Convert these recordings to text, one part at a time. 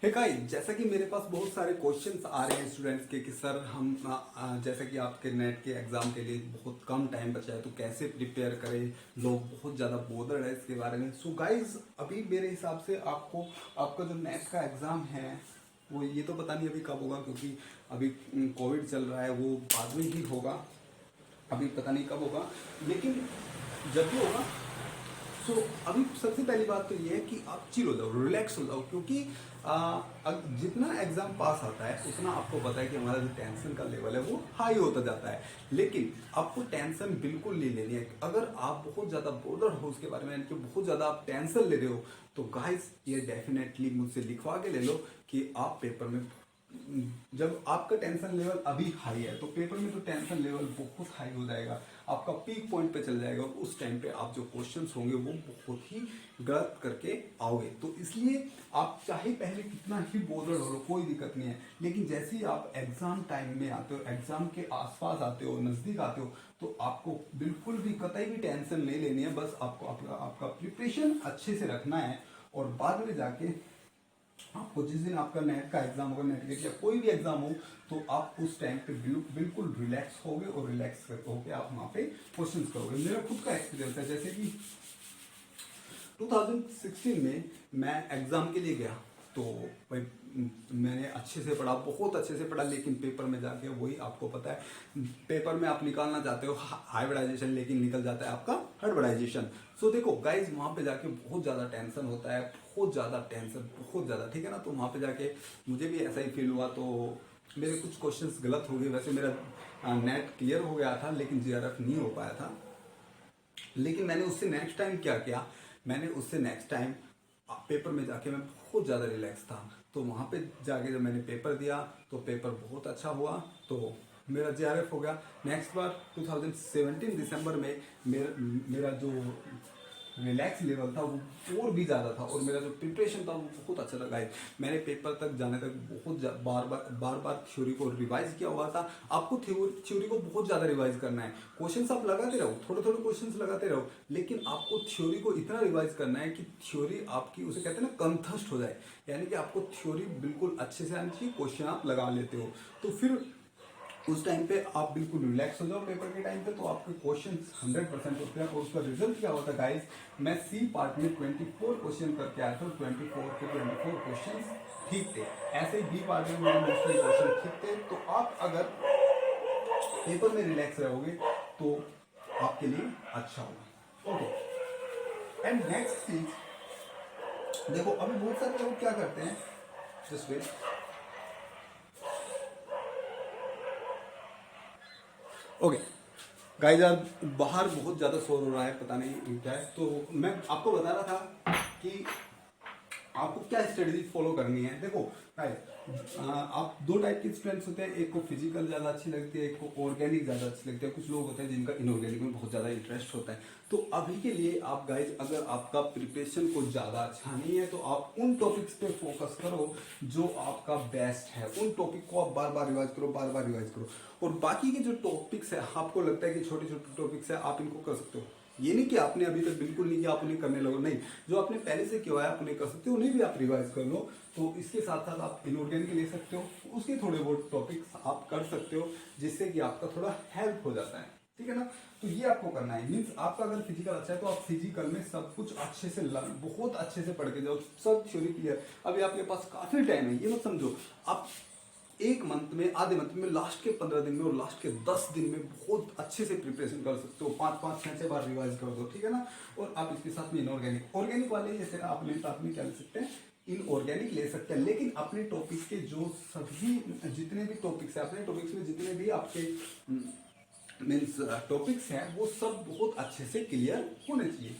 है गाइस, जैसा कि मेरे पास बहुत सारे क्वेश्चंस आ रहे हैं स्टूडेंट्स के कि सर हम जैसा कि आपके नेट के एग्जाम के लिए बहुत कम टाइम बचा है तो कैसे प्रिपेयर करें। लोग बहुत ज़्यादा बोदड़ है इसके बारे में। सो गाइस, अभी मेरे हिसाब से आपको आपका जो नेट का एग्ज़ाम है वो ये तो पता नहीं अभी कब होगा, क्योंकि अभी कोविड चल रहा है, वो बाद में ही होगा। अभी पता नहीं कब होगा, लेकिन जब भी होगा सो अभी सबसे पहली बात तो ये है कि आप चिल हो जाओ, रिलैक्स हो जाओ, क्योंकि जितना एग्जाम पास आता है उतना आपको पता है कि हमारा जो टेंशन का लेवल है वो हाई होता जाता है। लेकिन आपको टेंशन बिल्कुल नहीं लेनी है। अगर आप बहुत ज़्यादा बोर्डर हो उसके बारे में, यानी कि बहुत ज़्यादा आप टेंशन ले रहे हो, तो गाइस ये डेफिनेटली मुझसे लिखवा के ले लो कि आप पेपर में, जब आपका टेंशन लेवल अभी हाई है तो पेपर में तो टेंशन लेवल बहुत हाई हो जाएगा, आपका पीक पॉइंट पे चल जाएगा और उस टाइम पे आप जो क्वेश्चंस होंगे वो बहुत ही गलत करके आओगे। तो इसलिए आप चाहे पहले कितना ही बोर्ड हो लो, कोई दिक्कत नहीं है, लेकिन जैसे ही आप एग्जाम टाइम में आते हो, एग्जाम के आसपास आते हो, नजदीक आते हो, तो आपको बिल्कुल भी कतई भी टेंशन नहीं लेनी है। बस आपको आपका प्रिपरेशन अच्छे से रखना है और बाद में जाके आपको जिस दिन आपका नेट का एग्जाम होगा, नेट गेट या कोई भी एग्जाम हो, तो आप उस टाइम पे बिल्कुल रिलैक्स होगे और रिलैक्स होके आप वहाँ पे क्वेश्चंस करोगे। मेरा खुद का एक्सपीरियंस है, जैसे कि 2016 में मैं एग्जाम के लिए गया तो भाई मैंने अच्छे से पढ़ा, बहुत अच्छे से पढ़ा, लेकिन पेपर में जाके वही आपको पता है, पेपर में आप निकालना चाहते हो हाइब्रिडाइजेशन, लेकिन निकल जाता है आपका हाइब्रिडाइजेशन। सो देखो गाइज, वहाँ पे जाके बहुत ज़्यादा टेंशन होता है, बहुत ज़्यादा टेंशन, बहुत ज़्यादा, ठीक है ना। तो वहाँ पे जाके मुझे भी ऐसा ही फील हुआ, तो मेरे कुछ क्वेश्चंस गलत हो गए। वैसे मेरा नेट क्लियर हो गया था लेकिन जीआरएफ नहीं हो पाया था। लेकिन मैंने उससे नेक्स्ट टाइम क्या किया, मैंने उससे नेक्स्ट टाइम पेपर में जाके मैं बहुत ज़्यादा रिलैक्स था। तो वहाँ पे जाके जब मैंने पेपर दिया तो पेपर बहुत अच्छा हुआ, तो मेरा जेआरएफ हो गया। नेक्स्ट बार 2017 दिसंबर में मेरा जो रिलैक्स लेवल था वो और भी ज़्यादा था और मेरा जो प्रिपरेशन था वो बहुत अच्छा था गाइस। मैंने पेपर तक जाने तक बहुत बार बार थ्योरी को रिवाइज किया हुआ था। आपको थ्योरी को बहुत ज़्यादा रिवाइज करना है। क्वेश्चंस आप लगाते रहो, थोड़े थोड़े क्वेश्चंस लगाते रहो, लेकिन आपको थ्योरी को इतना रिवाइज करना है कि थ्योरी आपकी, उसे कहते हैं ना, कंठस्थ हो जाए, यानी कि आपको थ्योरी बिल्कुल अच्छे से आनी चाहिए, क्वेश्चन आप लगा लेते हो। तो फिर उस टाइम पे आप बिल्कुल रिलैक्स हो जाओ पेपर के टाइम पे, तो आपके क्वेश्चन 100% होते हैं। और उसका रिजल्ट क्या होता है गाइस, मैं सी पार्ट में 24 क्वेश्चन करके आया था, 24 के 24 क्वेश्चन ठीक थे। ऐसे ही बी पार्ट में मेरे मोस्टली क्वेश्चन ठीक थे। तो आप अगर पेपर में रिलैक्स रहोगे तो आपके लिए अच्छा होगा। ओके, एंड नेक्स्ट चीज देखो, अभी बहुत सारे लोग क्या करते हैं, जस्ट वेट। ओके गाइस, आज बाहर बहुत ज़्यादा शोर हो रहा है, पता नहीं क्या है। तो मैं आपको बता रहा था कि आपको क्या स्ट्रेटजी फॉलो करनी है। देखो गाइस, आप दो टाइप के स्टूडेंट्स होते हैं, एक को फिजिकल ज़्यादा अच्छी लगती है, एक को ऑर्गेनिक ज़्यादा अच्छी लगती है। कुछ लोग होते हैं जिनका इनऑर्गेनिक में बहुत ज़्यादा इंटरेस्ट होता है। तो अभी के लिए आप गाइज, अगर आपका प्रिपरेशन को ज़्यादा अच्छा नहीं है तो आप उन टॉपिक्स पे फोकस करो जो आपका बेस्ट है। उन टॉपिक को आप बार बार रिवाइज करो, बार बार रिवाइज करो। और बाकी के जो टॉपिक्स है, आपको लगता है कि छोटे छोटे टॉपिक्स है, आप इनको कर सकते हो। ये नहीं कि आपने अभी तक बिल्कुल नहीं किया आप उन्हें करने लगो, नहीं, जो आपने पहले से किया है आप उन्हें कर सकते हो, उन्हें भी आप रिवाइज कर लो। तो इसके साथ साथ आप इनऑर्गेनिक ले सकते हो, उसके थोड़े बहुत टॉपिक्स आप कर सकते हो, जिससे कि आपका थोड़ा हेल्प हो जाता है, ठीक है ना। तो ये आपको करना है। मीन्स आपका अगर फिजिकल अच्छा है तो आप फिजिकल में सब कुछ अच्छे से बहुत अच्छे से पढ़ के जाओ, सब थ्योरी क्लियर। अभी आपके पास काफी टाइम है, ये मत समझो आप एक मंथ में, आधे मंथ में, लास्ट के 15 दिन में और लास्ट के 10 दिन में बहुत अच्छे से प्रिपरेशन कर सकते हो। 5-5 6 बार रिवाइज कर दो, ठीक है ना। और आप इसके साथ में इनऑर्गेनिक, ऑर्गेनिक वाले जैसे आप क्या ले सकते हैं, इनऑर्गेनिक ले सकते हैं। लेकिन अपने टॉपिक्स के जो सभी जितने भी टॉपिक्स है, अपने टॉपिक्स में जितने भी आपके मीन्स टॉपिक्स हैं, वो सब बहुत अच्छे से क्लियर होने चाहिए।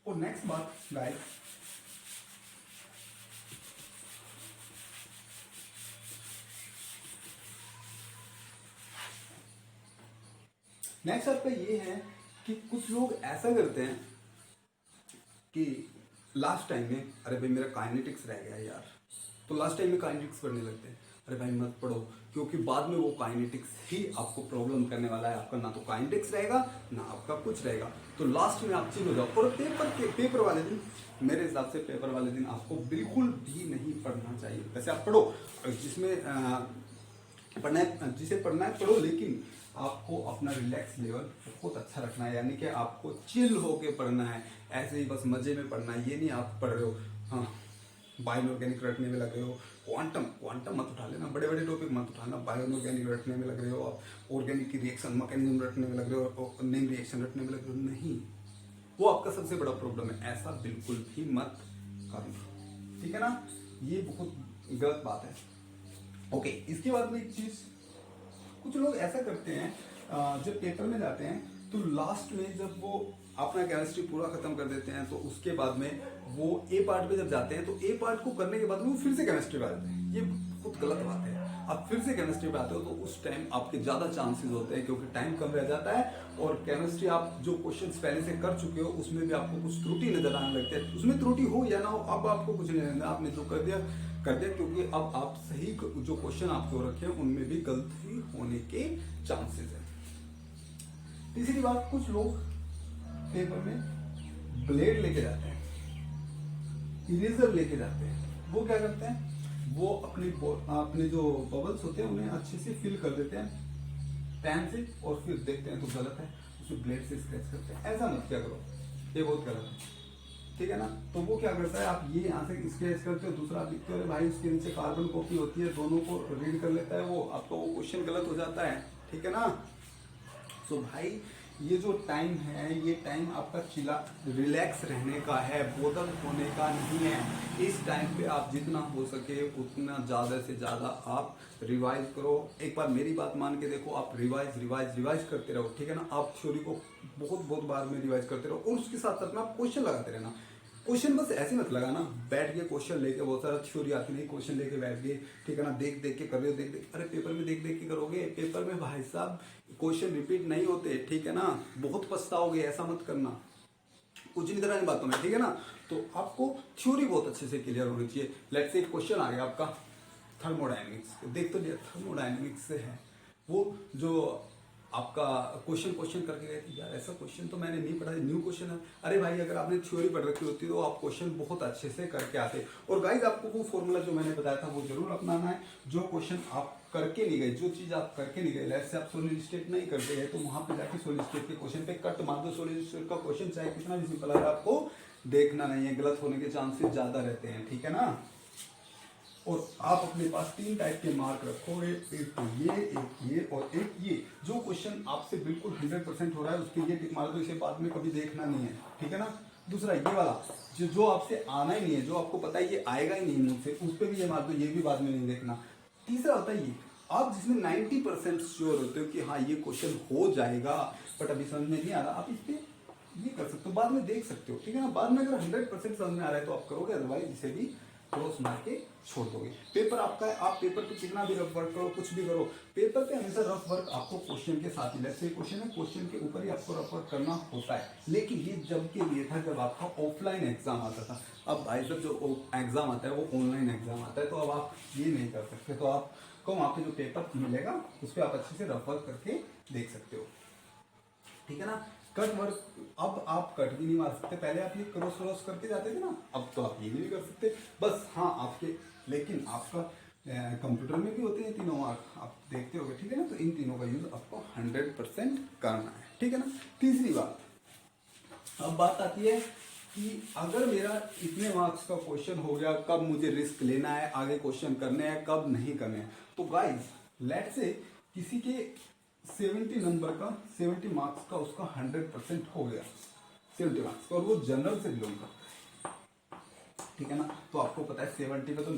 और नेक्स्ट बात गाइस, नेक्स्ट आपका ये है कि कुछ लोग ऐसा करते हैं कि लास्ट टाइम में, अरे भाई मेरा काइनेटिक्स रह गया यार, तो लास्ट टाइम में काइनेटिक्स पढ़ने लगते हैं। अरे भाई मत पढ़ो, क्योंकि बाद में वो काइनेटिक्स ही आपको प्रॉब्लम करने वाला है। आपका ना तो काइनेटिक्स रहेगा ना आपका कुछ रहेगा, तो लास्ट में आप चिल हो जाओ। और पेपर वाले दिन, मेरे हिसाब से पेपर वाले दिन आपको बिल्कुल भी नहीं पढ़ना चाहिए। वैसे आप पढ़ो, जिसमें पढ़ना है, जिसे पढ़ना है पढ़ो, लेकिन आपको अपना रिलैक्स लेवल बहुत अच्छा रखना है, यानी कि आपको चिल होके पढ़ना है। ऐसे ही बस मजे में पढ़ना है, ये नहीं आप पढ़ रहे हो हाँ बायोऑर्गेनिक रटने में लग रहे हो, क्वांटम मत उठा लेना, बड़े बड़े टॉपिक मत उठाना। बायोऑर्गेनिक रटने में लग रहे हो आप, ऑर्गेनिक की रिएक्शन मैकेनिज्म रटने में लग रहे हो, नेम रिएक्शन रटने में लग रहे हो, नहीं, वो आपका सबसे बड़ा प्रॉब्लम है। ऐसा बिल्कुल भी मत करना, ठीक है ना, ये बहुत गलत बात है। ओके, इसके बाद में एक चीज, कुछ लोग ऐसा करते हैं जब पेपर में जाते हैं तो लास्ट में जब वो अपना केमिस्ट्री पूरा खत्म कर देते हैं, तो उसके बाद में वो ए पार्ट पे जब जाते हैं तो ए पार्ट को करने के बाद में वो फिर से केमिस्ट्री पे आते हैं। ये बहुत गलत बात है। आप फिर से केमिस्ट्री पे आते हो तो उस टाइम आपके ज्यादा चांसेस होते हैं, क्योंकि टाइम कम रह जाता है, और केमिस्ट्री आप जो क्वेश्चंस पहले से कर चुके हो उसमें भी आपको कुछ त्रुटि नजर आने लगती है। उसमें त्रुटि हो या ना हो, अब आपको कुछ नहीं लेना, आपने जो कर दिया, क्योंकि अब आप सही जो क्वेश्चन आपके रखे हैं उनमें भी गलती होने के चांसेस है। तीसरी बात, कुछ लोग पेपर में ब्लेड लेके जाते हैं, इरेजर लेके जाते हैं। वो क्या करते हैं, वो अपने जो बबल्स होते हैं उन्हें अच्छे से फिल कर देते हैं पेन से, और फिर देखते हैं तो गलत है, उसे ब्लेड से स्क्रैच करते हैं। ऐसा मत क्या करो, ये बहुत गलत है, ठीक है ना। तो वो क्या करता है, आप ये यहाँ से स्क्रैच करते हो, दूसरा आप लिखते हो, भाई उसके नीचे कार्बन कॉपी होती है, दोनों को रीड कर लेता है वो, आपका वो क्वेश्चन गलत हो जाता है, ठीक है ना। तो भाई ये जो टाइम है, ये टाइम आपका चिला रिलैक्स रहने का है, बोदल होने का नहीं है। इस टाइम पे आप जितना हो सके उतना ज़्यादा से ज़्यादा आप रिवाइज करो। एक बार मेरी बात मान के देखो, आप रिवाइज करते रहो, ठीक है ना। आप थ्योरी को बहुत बार में रिवाइज करते रहो, और उसके साथ साथ में आप क्वेश्चन लगाते रहना। क्वेश्चन बस ऐसे मत लगाना, बैठ के क्वेश्चन लेके, बहुत सारा थ्योरी आती नहीं, क्वेश्चन लेके बैठ गए, ठीक है ना, देख के कर रहे हो, अरे पेपर में देख के करोगे, पेपर में भाई साहब क्वेश्चन रिपीट नहीं होते, ठीक है ना, बहुत पछताओगे, ऐसा मत करना, कुछ नहीं तरह की बातों में, ठीक है ना। तो आपको थ्योरी बहुत अच्छे से क्लियर होनी चाहिए। लेट्स से एक क्वेश्चन आ गया आपका थर्मोडायनेमिक्स, देख तो लिया थर्मोडायनेमिक्स से है, वो जो आपका क्वेश्चन करके गए थे, यार ऐसा क्वेश्चन तो मैंने नहीं पढ़ा, न्यू क्वेश्चन है। अरे भाई अगर आपने थ्योरी पढ़ रखी होती तो आप क्वेश्चन बहुत अच्छे से करके आते। और गाइस आपको वो फॉर्मूला जो मैंने बताया था वो जरूर अपनाना है। जो क्वेश्चन आप करके नहीं गए, जो चीज आप करके नहीं गए, लेट्स से आप सॉलिड स्टेट नहीं करके गए, तो वहां पे जाके सॉलिड स्टेट के क्वेश्चन पे कट मार दो। सॉलिड स्टेट का क्वेश्चन चाहे कितना भी सिंपल है, आपको देखना नहीं है, गलत होने के चांसेस ज्यादा रहते हैं, ठीक है ना। और आप अपने पास 3 टाइप के मार्क रखो, एक ये और एक ये। जो क्वेश्चन आपसे बिल्कुल 100% हो रहा है उसके ये टिक मार दो, इसे बाद में कभी देखना नहीं है, ठीक है ना। दूसरा ये वाला जो आपसे आना ही नहीं है, जो आपको पता है ये आएगा ही नहीं मुझसे, उस पर भी ये मार दो, ये भी बाद में नहीं देखना। तीसरा होता है ये, आप जिसमें 90% श्योर होते हो कि हाँ ये क्वेश्चन हो जाएगा, बट अभी समझ में नहीं आ रहा, आप इस पे ये कर सकते हो, बाद में देख सकते हो, ठीक है ना। बाद में अगर 100% समझ में आ रहा है तो आप करोगे, अदरवाइज इसे भी क्रॉस मार के छोड़ दोगे। पेपर आपका है, आप पेपर पे कितना भी रफ वर्क करो, कुछ भी करो, पेपर पे हमेशा रफ वर्क आपको क्वेश्चन के साथ ही, जैसे क्वेश्चन है, क्वेश्चन के ऊपर ही आपको रफ वर्क करना होता है। लेकिन ये जब के लिए था जब आपका ऑफलाइन एग्जाम आता था। अब भाई जब जो एग्जाम आता है वो ऑनलाइन एग्जाम आता है, तो अब आप ये नहीं कर सकते, तो आपको वहाँ पे जो पेपर मिलेगा उस पर आप अच्छे से रफ वर्क करके देख सकते हो, ठीक है ना। कट वर्क, अब आप कट भी नहीं मार सकते, पहले आप ये क्रॉस करके जाते थे ना, अब तो आप ये भी नहीं कर सकते। बस हाँ आपके, लेकिन आपका कंप्यूटर में भी होते हैं तीनों मार्क, आप देखते होगे, ठीक है ना। तो इन तीनों का यूज आपको 100% करना है, ठीक है ना। तीसरी बात, अब बात आती है कि अगर मेरा इतने मार्क्स का क्वेश्चन हो गया, कब मुझे रिस्क लेना है, आगे क्वेश्चन करने हैं, कब नहीं करने हैं। तो गाइस लेट्स से किसी के 70 नंबर का, 70 मार्क्स का उसका 100% हो गया, 70 मार्क्स का, और वो जनरल से बिलोंग करता है, ठीक है ना। तो आपको पता है 70 पे तो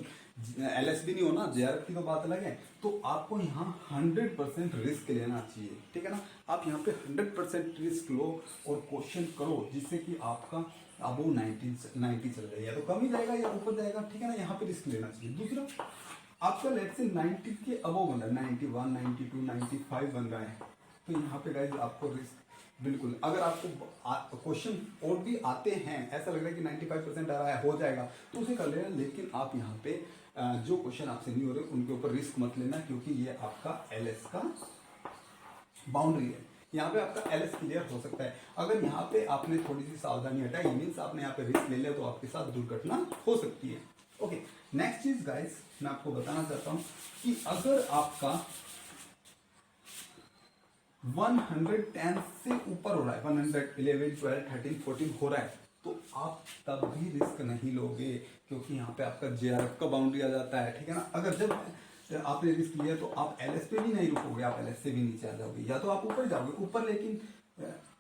LS भी नहीं होना, JRF की तो बात अलग है। तो आपको यहाँ 100% रिस्क लेना चाहिए, ठीक है ना। आप यहाँ पे 100% रिस्क लो और क्वेश्चन करो, जिससे कि आपका अबो 90 चल जाए, या तो कम ही जाएगा या ऊपर जाएगा, ठीक है ना। यहाँ पे रिस्क लेना चाहिए। दूसरा, आपका लेट से 90 के अबव बन रहा है, 91, 92, 95 बन रहा है, तो यहाँ पे गाइस आपको रिस्क बिल्कुल, अगर आपको क्वेश्चन और भी आते हैं, ऐसा लग रहा है कि 95% आ रहा है, हो जाएगा, तो उसे कर लेना। लेकिन आप यहाँ पे जो क्वेश्चन आपसे नहीं हो रहे उनके ऊपर रिस्क मत लेना, क्योंकि ये आपका एलएस का बाउंड्री है। यहाँ पे आपका एलएस क्लियर हो सकता है। अगर यहाँ पे आपने थोड़ी सी सावधानी हटाई, मीन्स आपने यहाँ पे रिस्क ले लिया, तो आपके साथ दुर्घटना हो सकती है। ओके, नेक्स्ट चीज गाइस मैं आपको बताना चाहता हूँ कि अगर आपका 110 से ऊपर हो रहा है, 111, 12, 13, 14 हो रहा है, तो आप तब भी रिस्क नहीं लोगे, क्योंकि यहाँ पे आपका जेआरएफ का बाउंड्री आ जाता है, ठीक है ना। अगर जब आपने रिस्क लिया तो आप एलएस पे भी नहीं रुकोगे, आप एलएस से भी नीचे आ जाओगे, या तो आप ऊपर जाओगे, ऊपर लेकिन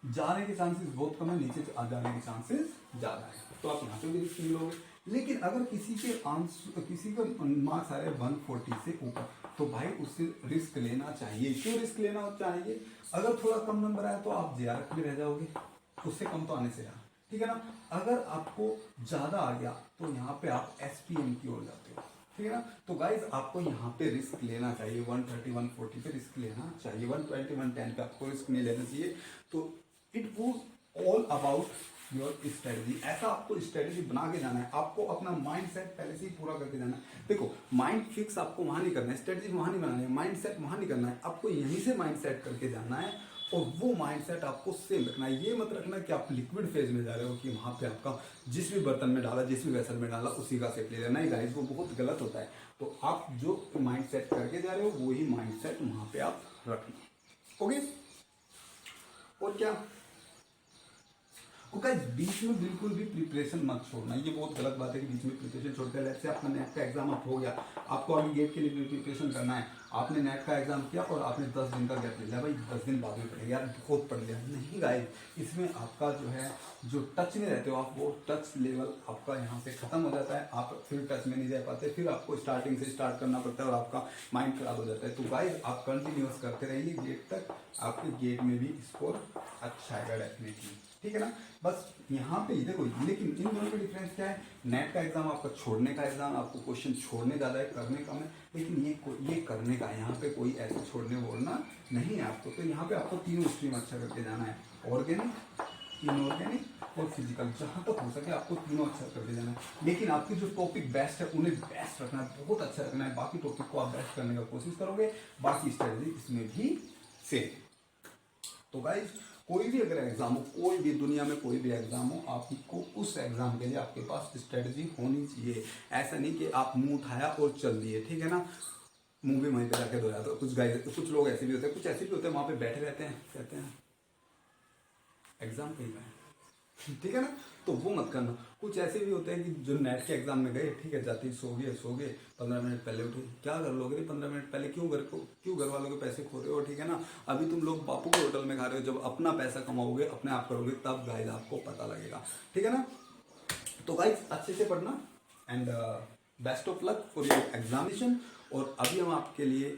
जाने के चांसेस बहुत कम है, नीचे आ जाने के चांसेस ज्यादा है, तो आप यहाँ पे भी रिस्क नहीं लोगे। लेकिन अगर किसी का मार्क्स आ रहे हैं 140 से ऊपर, तो भाई उससे रिस्क लेना चाहिए। क्यों रिस्क लेना चाहिए? अगर थोड़ा कम नंबर आया तो आप जेआरएफ में रह जाओगे, उससे कम तो आने से रहा, ठीक है ना। अगर आपको ज्यादा आ गया तो यहाँ पे आप एसपीएम की ओर जाते हो, ठीक है ना। तो गाइज आपको यहाँ पे रिस्क लेना चाहिए, 130, 140 पे रिस्क लेना चाहिए, 120, 110 पे आपको रिस्क नहीं लेना चाहिए। तो it was all about your strategy. ऐसा आपको स्ट्रेटजी बना के जाना है, आपको अपना माइंड सेट पहले से ही पूरा करके जाना है। देखो, माइंड फिक्स आपको वहां नहीं करना है, स्ट्रेटजी वहां नहीं बनानी है, माइंड सेट वहां नहीं करना है, आपको यहीं से माइंड सेट करके जाना है, और वो माइंड सेट आपको सेम रखना है। ये मत रखना कि आप लिक्विड फेज में जा रहे हो, कि वहां पे आपका जिस भी बर्तन में डाला, जिस भी वेसल में डाला, उसी का सेट ले लेना। नहीं गाइस, वो बहुत गलत होता है। तो आप जो माइंड सेट करके जा रहे हो वही माइंड सेट वहां पे आप रखना। ओके, और क्या, गाइस बीच में बिल्कुल भी प्रिपरेशन मत छोड़ना। ये बहुत गलत बात है कि बीच में प्रिपरेशन छोड़ते हैं। जैसे आपका नेट का एग्जाम आप हो गया, आपको अभी गेट के लिए प्रिपरेशन करना है, आपने नेट का एग्जाम किया और आपने 10 दिन का गैप ले लिया, भाई 10 दिन बाद में पढ़ेगा यार, बहुत पढ़ लिया। नहीं गाइस, इसमें आपका जो है, जो टच में रहते हो आप, वो टच लेवल आपका यहाँ पे खत्म हो जाता है, आप फिर टच में नहीं जा पाते, फिर आपको स्टार्टिंग से स्टार्ट करना पड़ता है और आपका माइंड खराब हो जाता है। तो गाइस आप कंटिन्यूअस करते रहिए गेट तक, आपके गेट में भी स्कोर अच्छा आएगा डेफिनेटली, ठीक है ना। बस यहाँ पे देखो, लेकिन इन दोनों का डिफरेंस क्या है? नेट का एग्जाम आपका छोड़ने का एग्जाम, आपको क्वेश्चन छोड़ने ज्यादा है, करने कम है, लेकिन ये करने का, यहाँ पे कोई ऐसे छोड़ने बोलना नहीं है आपको। तो यहाँ पे आपको तीनों स्ट्रीम अच्छा करके जाना है, ऑर्गेनिक, इनऑर्गेनिक और फिजिकल, जहाँ तक हो सके आपको तीनों अच्छा करके जाना है। लेकिन आपके जो टॉपिक बेस्ट है उन्हें बेस्ट रखना है, बहुत अच्छा रखना है। बाकी टॉपिक को आप बेस्ट करने का कोशिश करोगे, बाकी स्ट्रेटजी इसमें भी सेम। तो गाइज कोई भी अगर एग्जाम हो, कोई भी दुनिया में कोई भी एग्जाम हो, आपको उस एग्जाम के लिए आपके पास स्ट्रेटजी होनी चाहिए। ऐसा नहीं कि आप मुंह उठाया और चल दिए, ठीक है ना, मुंह भी वहीं पे जाके धोया। तो कुछ लोग ऐसे भी होते हैं, कुछ ऐसे भी होते हैं, वहां पे बैठे रहते हैं, कहते हैं एग्जाम कहीं का है, ठीक है ना। तो वो मत करना। कुछ ऐसे भी होते हैं कि जो नेट के एग्जाम में गए, ठीक है, जाते ही सो गए 15 मिनट पहले उठे। क्या कर लोगे 15 मिनट पहले? क्यों घर वालों के पैसे खो रहे हो, ठीक है ना। अभी तुम लोग बापू के होटल में खा रहे हो, जब अपना पैसा कमाओगे, अपने आप करोगे, तब गाइस आपको पता लगेगा, ठीक है ना। तो गाइस अच्छे से पढ़ना and best of luck for your examination. और अभी हम आपके लिए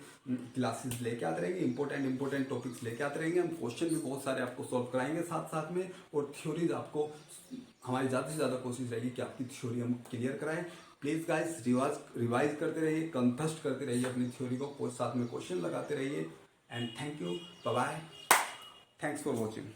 क्लासेस लेके आते रहेंगे, इंपॉर्टेंट टॉपिक्स लेके आते रहेंगे। हम क्वेश्चन भी बहुत सारे आपको सॉल्व कराएंगे साथ साथ में, और थ्योरीज आपको, हमारी ज़्यादा से ज़्यादा कोशिश रहेगी कि आपकी थ्योरी हम क्लियर कराएं। प्लीज़ गाइस रिवाइज करते रहिए, कंटेस्ट करते रहिए अपनी थ्योरी को, साथ में क्वेश्चन लगाते रहिए। And thank you, bye bye, thanks for watching.